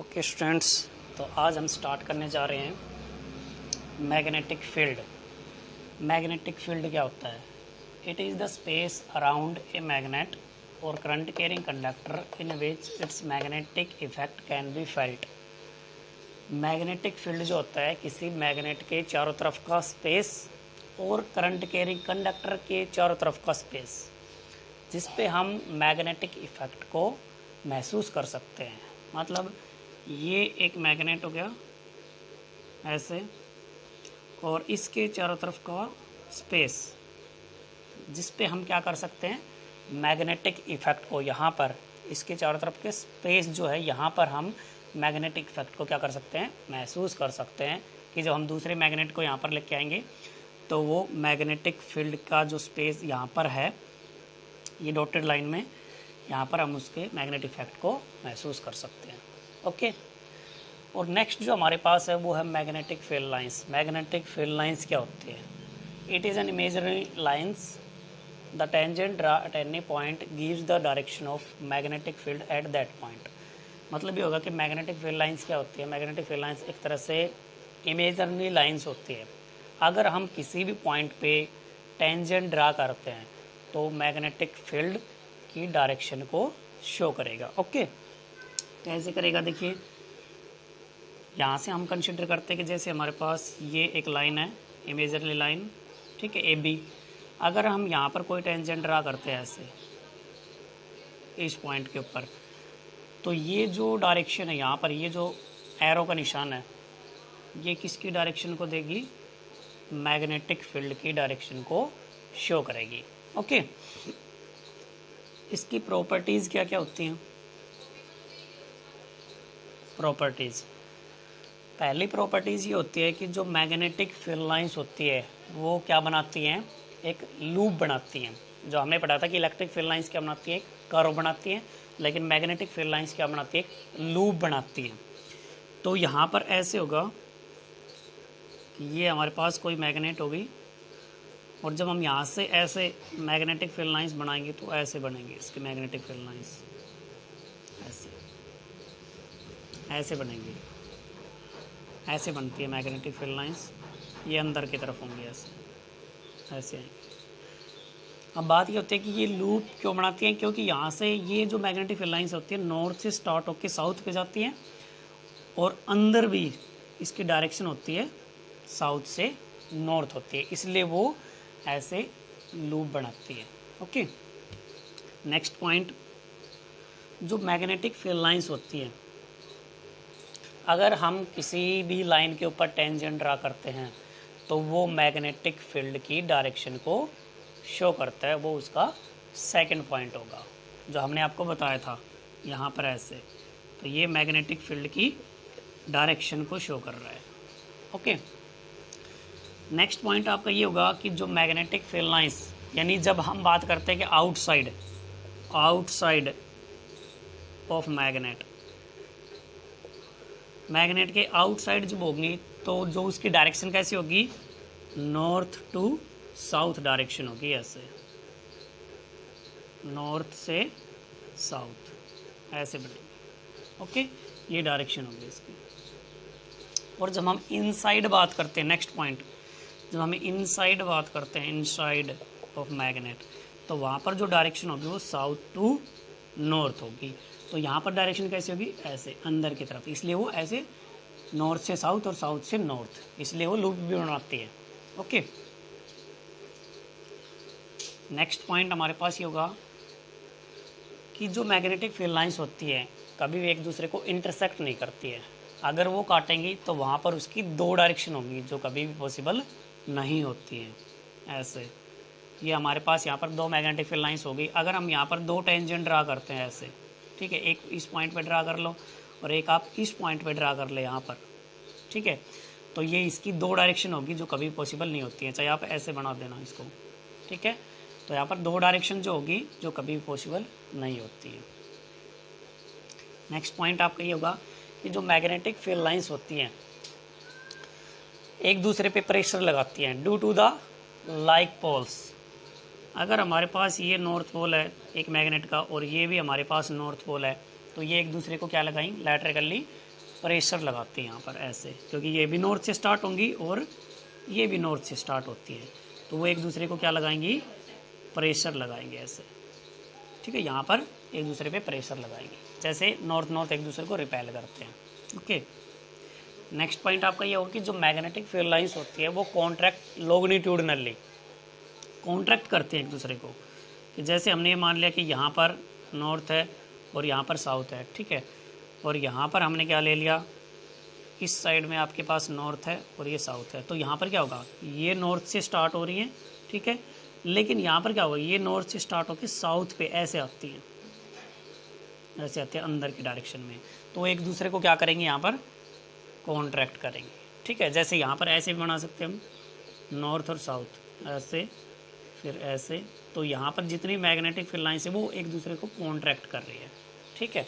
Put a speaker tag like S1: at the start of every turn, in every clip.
S1: Okay students, तो आज हम स्टार्ट करने जा रहे हैं मैग्नेटिक फील्ड। मैग्नेटिक फील्ड क्या होता है? It is the space around a magnet और current carrying conductor in which its magnetic effect can be felt. Magnetic field जो होता है किसी मैग्नेट के चारों तरफ का स्पेस और करंट कैरिंग कंडक्टर के चारों तरफ का स्पेस, जिस पे हम मैग्नेटिक इफेक्ट को महसूस कर सकते हैं। मतलब ये एक मैग्नेट हो गया ऐसे, और इसके चारों तरफ का स्पेस, जिस पे हम क्या कर सकते हैं, मैग्नेटिक इफेक्ट को यहाँ पर इसके चारों तरफ के स्पेस जो है यहाँ पर हम मैग्नेटिक इफेक्ट को क्या कर सकते हैं, महसूस कर सकते हैं। कि जब हम दूसरे मैग्नेट को यहाँ पर लेके आएंगे तो वो मैग्नेटिक फील्ड का जो स्पेस यहाँ पर है, ये डॉटेड लाइन में, यहाँ पर हम उसके मैग्नेटिक इफेक्ट को महसूस कर सकते हैं। ओके, और नेक्स्ट जो हमारे पास है वो है magnetic field lines. Magnetic field lines क्या होती है? It is an imaginary lines the tangent draw at any point gives the direction of magnetic field at that point. मतलब ये होगा कि मैग्नेटिक फील्ड लाइंस क्या होती है? मैग्नेटिक फील्ड लाइंस एक तरह से इमेजिनरी लाइंस होती है। अगर हम किसी भी पॉइंट पे टेंजेंट ड्रा करते हैं तो मैग्नेटिक फील्ड की डायरेक्शन को शो करेगा। ओके, कैसे करेगा? देखिए, यहाँ से हम कंसिडर करते हैं कि जैसे हमारे पास ये एक लाइन है, इमेजिनरी लाइन, ठीक है, ए बी। अगर हम यहाँ पर कोई टेंजेंट ड्रा करते हैं ऐसे इस पॉइंट के ऊपर, तो ये जो डायरेक्शन है यहाँ पर, ये जो एरो का निशान है, ये किसकी डायरेक्शन को देगी? मैग्नेटिक फील्ड की डायरेक्शन को शो करेगी। ओके, इसकी प्रॉपर्टीज़ क्या क्या होती हैं? प्रॉपर्टीज़, पहली प्रॉपर्टीज़ ये होती है कि जो मैग्नेटिक फील्ड लाइंस होती है वो क्या बनाती हैं? एक लूप बनाती हैं। जो हमने पढ़ा था कि इलेक्ट्रिक फील्ड लाइंस क्या बनाती है? एक कर्व बनाती हैं, लेकिन मैग्नेटिक फील्ड लाइंस क्या बनाती है? एक लूप बनाती हैं। तो यहाँ पर ऐसे होगा कि ये हमारे पास कोई मैग्नेट होगी, और जब हम यहाँ से ऐसे मैग्नेटिक फील्ड लाइंस बनाएंगे तो ऐसे बनेंगे इसके मैग्नेटिक फील्ड लाइंस, ऐसे बनेंगे, ऐसे बनती है मैग्नेटिक फील्ड लाइंस। ये अंदर की तरफ होंगी, ऐसे आएंगे। अब बात ये होती है कि ये लूप क्यों बनाती हैं? क्योंकि यहाँ से ये जो मैग्नेटिक फील्ड लाइंस होती है नॉर्थ से स्टार्ट होकर साउथ पे जाती हैं, और अंदर भी इसकी डायरेक्शन होती है साउथ से नॉर्थ होती है, इसलिए वो ऐसे लूप बनाती है। ओके, नेक्स्ट पॉइंट, जो मैग्नेटिक फील्ड लाइंस होती है, अगर हम किसी भी लाइन के ऊपर टेंजेंट ड्रा करते हैं तो वो मैग्नेटिक फील्ड की डायरेक्शन को शो करता है। वो उसका सेकंड पॉइंट होगा जो हमने आपको बताया था यहाँ पर ऐसे। तो ये मैग्नेटिक फील्ड की डायरेक्शन को शो कर रहा है। ओके, नेक्स्ट पॉइंट आपका ये होगा कि जो मैग्नेटिक फील्ड लाइंस, यानी जब हम बात करते हैं कि आउटसाइड ऑफ मैग्नेट के आउटसाइड जब होगी तो जो उसकी डायरेक्शन कैसी होगी? नॉर्थ टू साउथ डायरेक्शन होगी, ऐसे नॉर्थ से साउथ ऐसे बनेगी। ओके, ये डायरेक्शन होगी इसकी। और जब हम इनसाइड बात करते हैं, नेक्स्ट पॉइंट, जब हम इनसाइड बात करते हैं, इनसाइड ऑफ मैग्नेट, तो वहाँ पर जो डायरेक्शन होगी वो साउथ टू नॉर्थ होगी। तो यहाँ पर डायरेक्शन कैसी होगी? ऐसे अंदर की तरफ, इसलिए वो ऐसे नॉर्थ से साउथ और साउथ से नॉर्थ, इसलिए वो लूप भी बनाती है। ओके, नेक्स्ट पॉइंट हमारे पास ये होगा कि जो मैग्नेटिक फील्ड लाइंस होती है कभी भी एक दूसरे को इंटरसेक्ट नहीं करती है। अगर वो काटेंगी तो वहाँ पर उसकी दो डायरेक्शन होगी जो कभी भी पॉसिबल नहीं होती हैं। ऐसे ये हमारे पास यहाँ पर दो मैग्नेटिक फील्ड लाइंस होगी। अगर हम यहाँ पर दो टेंजेंट ड्रा करते हैं ऐसे, ठीक है, एक इस पॉइंट पे ड्रा कर लो और एक आप इस पॉइंट पे ड्रा कर ले यहाँ पर, ठीक है, तो ये इसकी दो डायरेक्शन होगी जो कभी पॉसिबल नहीं होती है। चाहे आप ऐसे बना देना इसको, ठीक है, तो यहाँ पर दो डायरेक्शन जो होगी जो कभी भी पॉसिबल नहीं होती है। नेक्स्ट पॉइंट आपका ये होगा कि जो मैग्नेटिक फील्ड लाइंस होती हैं एक दूसरे पे प्रेशर लगाती हैं due to the like poles. अगर हमारे पास ये नॉर्थ पोल है एक मैग्नेट का और ये भी हमारे पास नॉर्थ पोल है, तो ये एक दूसरे को क्या लगाएं? लैटरली प्रेशर लगाते हैं यहाँ पर ऐसे, क्योंकि ये भी नॉर्थ से स्टार्ट होंगी और ये भी नॉर्थ से स्टार्ट होती है, तो वो एक दूसरे को क्या लगाएंगी, प्रेशर लगाएंगे ऐसे। ठीक है, यहाँ पर एक दूसरे पे प्रेशर लगाएंगे, जैसे नॉर्थ नॉर्थ एक दूसरे को रिपेल करते हैं। ओके, नेक्स्ट पॉइंट आपका ये होगा कि जो मैग्नेटिक फील्ड लाइंस होती है वो कॉन्ट्रैक्ट लॉन्गिट्यूडनली कॉन्ट्रैक्ट करते हैं एक दूसरे को, कि जैसे हमने ये मान लिया कि यहाँ पर नॉर्थ है और यहाँ पर साउथ है। ठीक है, और यहाँ पर हमने क्या ले लिया, इस साइड में आपके पास नॉर्थ है और ये साउथ है, तो यहाँ पर क्या होगा, ये नॉर्थ से स्टार्ट हो रही है। ठीक है, लेकिन यहाँ पर क्या होगा, ये नॉर्थ से स्टार्ट होकर साउथ पे ऐसे आती हैं, ऐसे आती है अंदर की डायरेक्शन में, तो एक दूसरे को क्या करेंगे, यहाँ पर कॉन्ट्रैक्ट करेंगे। ठीक है, जैसे यहाँ पर ऐसे भी बना सकते हैं हम, नॉर्थ और साउथ ऐसे, फिर ऐसे, तो यहाँ पर जितनी मैग्नेटिक फील्ड लाइन्स है वो एक दूसरे को कॉन्ट्रैक्ट कर रही है। ठीक है,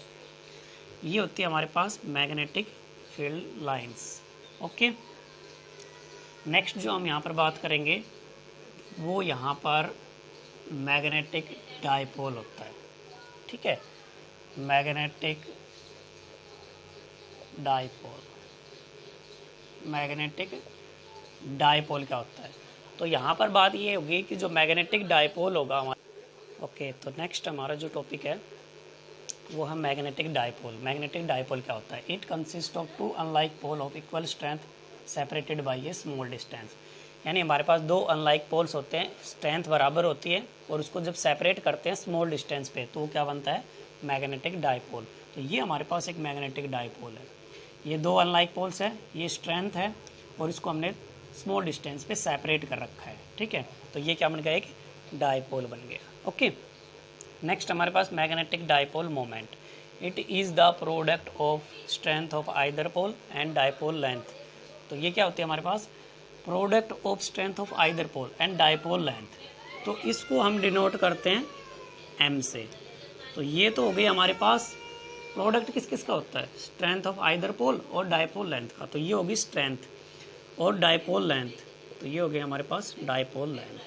S1: ये होती है हमारे पास magnetic field lines. Okay, next जो हम यहाँ पर बात करेंगे वो यहाँ पर मैग्नेटिक डाइपोल होता है। ठीक है, मैग्नेटिक डाइपोल, मैग्नेटिक डाइपोल क्या होता है, तो यहाँ पर बात ये होगी कि जो मैग्नेटिक डाइपोल होगा हमारा। ओके, तो नेक्स्ट हमारा जो टॉपिक है वो है मैग्नेटिक डाइपोल। मैग्नेटिक डाइपोल क्या होता है, it consist of two unlike pole of equal strength separated by a small distance. यानी हमारे पास दो अनलाइक पोल्स होते हैं, स्ट्रेंथ बराबर होती है और उसको जब सेपरेट करते हैं स्मॉल डिस्टेंस पे, तो वो क्या बनता है, मैग्नेटिक डाइपोल। तो ये हमारे पास एक मैग्नेटिक डाइपोल है, ये दो अनलाइक पोल्स है, ये स्ट्रेंथ है और इसको हमने स्मॉल डिस्टेंस पे सेपरेट कर रखा है। ठीक है, तो ये क्या बन गया, एक डाइपोल बन गया। ओके, नेक्स्ट हमारे पास magnetic dipole moment, it is the product of strength of either pole and dipole length. तो ये क्या होती है हमारे पास, product of strength of either pole and dipole length, तो इसको हम डिनोट करते हैं एम से। तो ये तो हो गई हमारे पास प्रोडक्ट किस किस का होता है, स्ट्रेंथ ऑफ आइदर पोल और डाइपोल लेंथ का, तो ये होगी स्ट्रेंथ और डाइपोल लेंथ, तो ये हो गई हमारे पास डाइपोल लेंथ।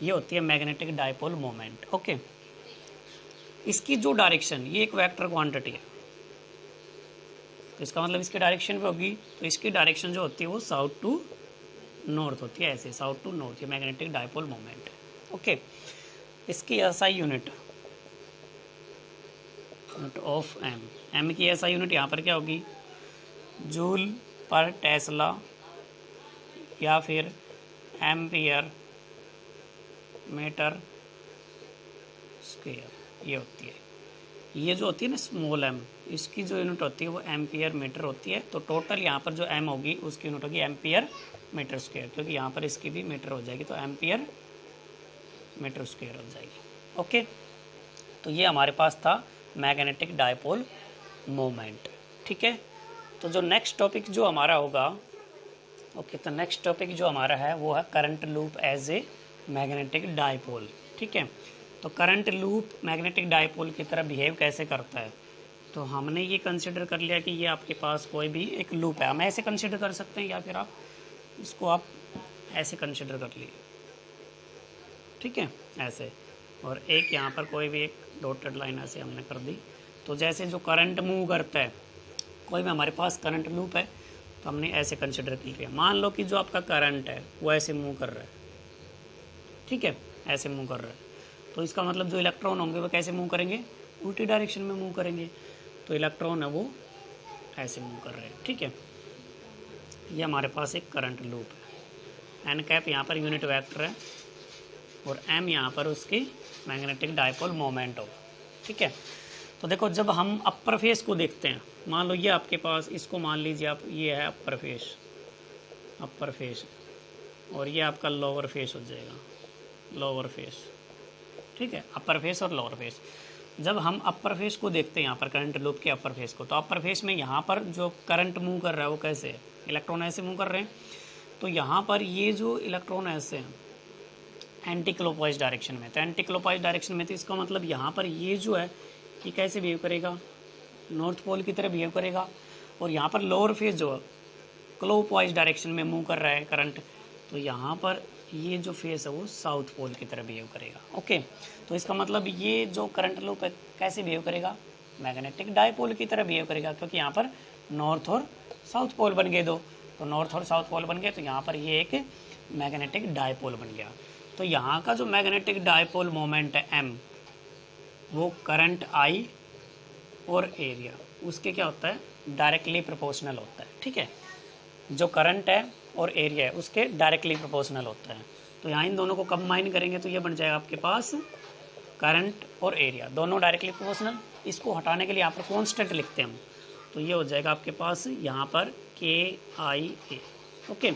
S1: ये होती है मैग्नेटिक डाइपोल मोमेंट। ओके, इसकी जो डायरेक्शन, ये एक वेक्टर क्वांटिटी है, तो इसका मतलब इसकी डायरेक्शन पे होगी, तो इसकी डायरेक्शन जो होती है वो साउथ टू नॉर्थ होती है, ऐसे साउथ टू नॉर्थ, ये मैग्नेटिक डाइपोल मोमेंट है। ओके, इसकी SI unit of M, M की एसआई यूनिट यहाँ पर क्या होगी, जूल पर टेस्ला या फिर एम्पियर मीटर स्क्वायर, ये होती है। ये जो होती है ना स्मॉल एम, इसकी जो यूनिट होती है वो एम्पियर मीटर होती है, तो टोटल यहाँ पर जो एम होगी उसकी यूनिट होगी एम्पियर मीटर स्क्वायर, क्योंकि यहाँ पर इसकी भी मीटर हो जाएगी, तो एम्पियर मीटर स्क्वायर हो जाएगी। ओके, तो ये हमारे पास था मैग्नेटिक डाइपोल मोमेंट। ठीक है, तो जो नेक्स्ट टॉपिक जो हमारा होगा, ओके, तो नेक्स्ट टॉपिक जो हमारा है वो है current loop as a magnetic dipole. ठीक है, तो करंट लूप मैग्नेटिक डाइपोल की तरह बिहेव कैसे करता है, तो हमने ये कंसिडर कर लिया कि ये आपके पास कोई भी एक लूप है, हम ऐसे कंसिडर कर सकते हैं या फिर आप इसको आप ऐसे कंसिडर कर लिए। ठीक है, ऐसे, और एक यहाँ पर कोई भी एक डॉटेड लाइन ऐसे हमने कर दी, तो जैसे जो करंट मूव करता है, कोई भी हमारे पास करंट लूप है तो हमने ऐसे कंसिडर कर लिया। मान लो कि जो आपका करंट है वो ऐसे मूव कर रहा है, ठीक है, ऐसे मूव कर रहा है, तो इसका मतलब जो इलेक्ट्रॉन होंगे वो कैसे मूव करेंगे, उल्टी डायरेक्शन में मूव करेंगे, तो इलेक्ट्रॉन है वो ऐसे मूव कर रहे हैं। ठीक है, ये हमारे पास एक करंट लूप है, एन कैप यहाँ पर यूनिट वेक्टर है और एम यहाँ पर उसकी मैग्नेटिक डाइपोल मोमेंट होगा। ठीक है, तो देखो जब हम अपर फेस को देखते हैं, मान लो ये आपके पास, इसको मान लीजिए आप, ये है अपर फेस और ये आपका लोअर फेस हो जाएगा, लोअर फेस। ठीक है, अपर फेस और लोअर फेस। जब हम अपर फेस को देखते हैं यहाँ पर करंट लूप के अपर फेस को, तो अपर फेस में यहाँ पर जो करंट मूव कर रहा है वो कैसे है, इलेक्ट्रॉन ऐसे मूव कर रहे हैं, तो यहाँ पर ये जो इलेक्ट्रॉन ऐसे हैं एंटी क्लॉकवाइज डायरेक्शन में, तो एंटी क्लॉकवाइज डायरेक्शन में, तो इसका मतलब यहाँ पर ये जो है ये कैसे बिहेव करेगा, नॉर्थ पोल की तरह बिहेव करेगा, और यहाँ पर लोअर फेस जो है क्लॉकवाइज डायरेक्शन में मूव कर रहा है करंट, तो यहाँ पर ये जो फेस है वो साउथ पोल की तरह बिहेव करेगा। ओके, तो इसका मतलब ये जो करंट लूप है कैसे बिहेव करेगा, मैग्नेटिक डायपोल की तरह बिहेव करेगा, क्योंकि यहाँ पर नॉर्थ और साउथ पोल बन गए दो, तो नॉर्थ और साउथ पोल बन गए, तो यहाँ पर ये एक मैग्नेटिक डायपोल बन गया। तो यहाँ का जो मैग्नेटिक डायपोल मोमेंट है m, वो करंट I और एरिया उसके क्या होता है, डायरेक्टली प्रोपोर्शनल होता है। ठीक है, जो करंट है और एरिया है उसके डायरेक्टली प्रोपोर्शनल होता है। तो यहाँ इन दोनों को कंबाइन करेंगे तो ये बन जाएगा आपके पास करंट और एरिया दोनों डायरेक्टली प्रोपोर्शनल। इसको हटाने के लिए यहाँ पर कॉन्स्टेंट लिखते हैं हम, तो ये हो जाएगा आपके पास यहाँ पर KIA। ओके,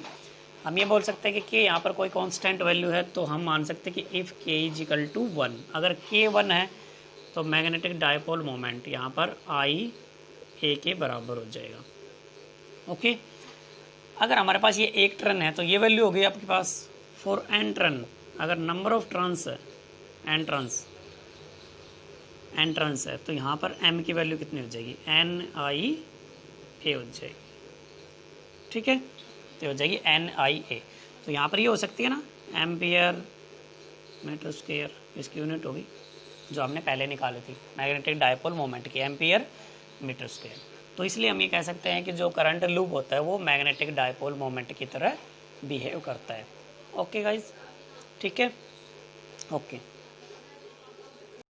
S1: हम ये बोल सकते हैं कि K यहाँ पर कोई कांस्टेंट वैल्यू है, तो हम मान सकते हैं कि if K is equal to 1, अगर K 1 है तो मैग्नेटिक डायपोल मोमेंट यहाँ पर IA के बराबर हो जाएगा। ओके, अगर हमारे पास ये एक टर्न है तो ये वैल्यू हो गई आपके पास फॉर n टर्न। अगर नंबर ऑफ टर्न्स है n टर्न्स है तो यहाँ पर m की वैल्यू कितनी हो जाएगी, NIA हो जाएगी। ठीक है, तो हो जाएगी NIA। तो यहाँ पर ये हो सकती है ना, एम्पियर मीटर स्क्वायर, इसकी यूनिट होगी जो हमने पहले निकाली थी मैग्नेटिक डायपोल मोमेंट की, एम्पियर मीटर स्क्वायर। तो इसलिए हम ये कह सकते हैं कि जो करंट लूप होता है वो मैग्नेटिक डायपोल मोमेंट की तरह बिहेव करता है। ओके गाइज, ठीक है, ओके।